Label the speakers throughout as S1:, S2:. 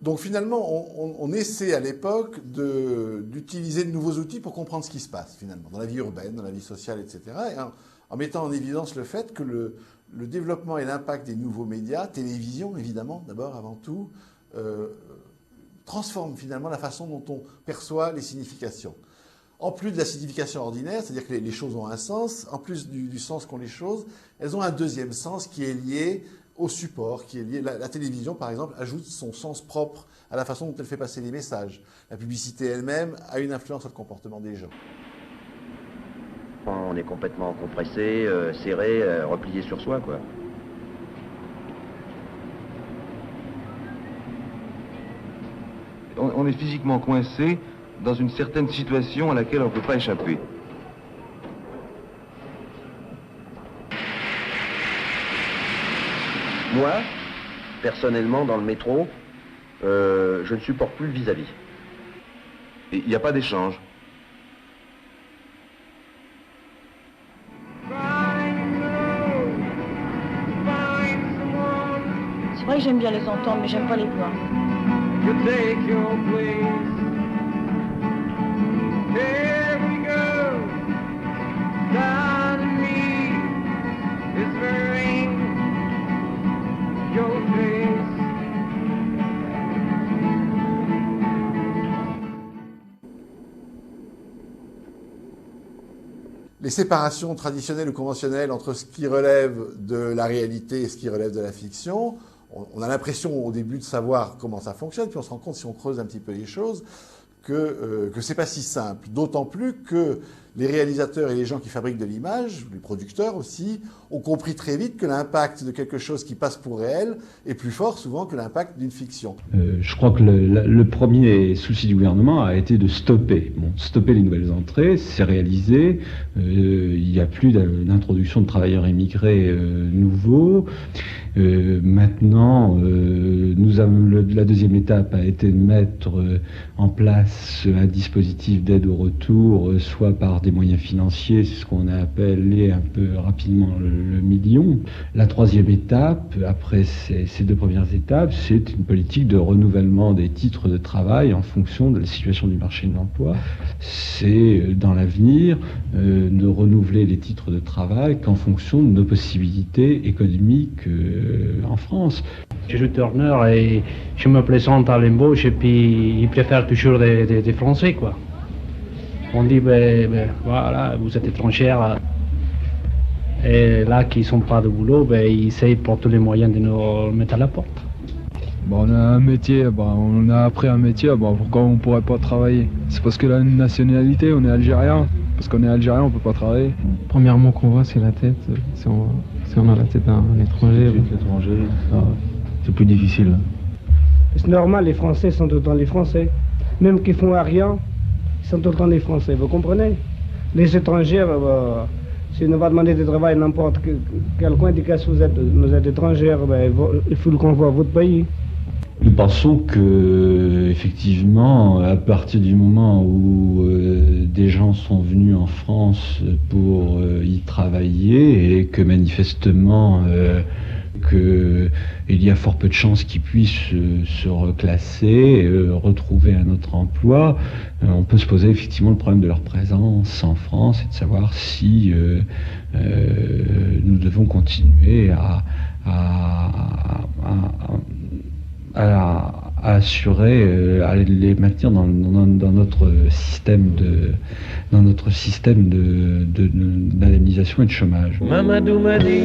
S1: Donc finalement, on essaie à l'époque d'utiliser de nouveaux outils pour comprendre ce qui se passe finalement, dans la vie urbaine, dans la vie sociale, etc. Et en mettant en évidence le fait que le développement et l'impact des nouveaux médias, télévision évidemment, d'abord, avant tout, transforment finalement la façon dont on perçoit les significations. En plus de la signification ordinaire, c'est-à-dire que les choses ont un sens, en plus du sens qu'ont les choses, elles ont un deuxième sens qui est lié au support, qui est lié. La télévision, par exemple, ajoute son sens propre à la façon dont elle fait passer les messages. La publicité elle-même a une influence sur le comportement des gens.
S2: On est complètement compressé, serré, replié sur soi, quoi.
S3: On est physiquement coincé dans une certaine situation à laquelle on ne peut pas échapper.
S2: Moi, personnellement, dans le métro, je ne supporte plus le vis-à-vis.
S3: Et il n'y a pas d'échange.
S4: C'est vrai que j'aime bien les entendre, mais j'aime pas les voir.
S1: Les séparations traditionnelles ou conventionnelles entre ce qui relève de la réalité et ce qui relève de la fiction, on a l'impression au début de savoir comment ça fonctionne, puis on se rend compte, si on creuse un petit peu les choses, que c'est pas si simple. D'autant plus que les réalisateurs et les gens qui fabriquent de l'image, les producteurs aussi, ont compris très vite que l'impact de quelque chose qui passe pour réel est plus fort souvent que l'impact d'une fiction.
S5: Je crois que le premier souci du gouvernement a été de stopper. Stopper les nouvelles entrées, c'est réalisé. Il n'y a plus d'introduction de travailleurs immigrés nouveaux. Maintenant, la deuxième étape a été de mettre en place un dispositif d'aide au retour, soit par des moyens financiers, c'est ce qu'on a appelé un peu rapidement le million. La troisième étape, après ces deux premières étapes, c'est une politique de renouvellement des titres de travail en fonction de la situation du marché de l'emploi. C'est, dans l'avenir, de renouveler les titres de travail qu'en fonction de nos possibilités économiques en France.
S6: Je suis tourneur et je me présente à l'embauche et puis ils préfèrent toujours des Français, quoi. On dit, voilà, vous êtes étrangère. Et là, qui ne sont pas de boulot, ils essayent pour tous les moyens de nous mettre à la porte.
S7: On a un métier, on a appris un métier, pourquoi on ne pourrait pas travailler? C'est parce que la nationalité, on est algérien. Parce qu'on est algérien, on ne peut pas travailler.
S8: Premièrement qu'on voit, c'est la tête. Si on a la tête d'un étranger.
S9: C'est plus difficile.
S10: C'est normal, les Français sont tout le temps les Français. Même qu'ils font rien, ils sont tout le temps les Français, vous comprenez? Les étrangers, si on va demander de travail n'importe quel coin, dit que vous êtes étrangers, il faut qu'on voit votre pays.
S5: Nous pensons que, effectivement, à partir du moment où des gens sont venus en France pour y travailler et que manifestement il y a fort peu de chances qu'ils puissent se reclasser, retrouver un autre emploi, on peut se poser effectivement le problème de leur présence en France et de savoir si nous devons continuer à assurer, à les maintenir dans notre système d'indemnisation et de chômage.
S11: Mamadou m'a dit,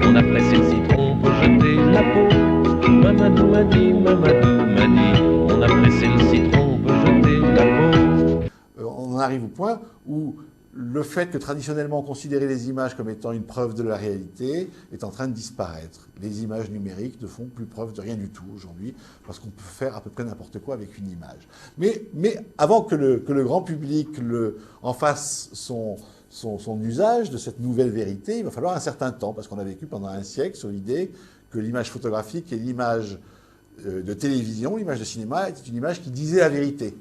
S11: on a pressé le citron pour jeter la peau. Mamadou m'a dit, on a pressé le citron pour jeter la peau.
S1: On en arrive au point où le fait que traditionnellement on considérait les images comme étant une preuve de la réalité est en train de disparaître. Les images numériques ne font plus preuve de rien du tout aujourd'hui, parce qu'on peut faire à peu près n'importe quoi avec une image. Mais avant que le grand public en fasse son usage de cette nouvelle vérité, il va falloir un certain temps, parce qu'on a vécu pendant un siècle sur l'idée que l'image photographique et l'image de télévision, l'image de cinéma, était une image qui disait la vérité.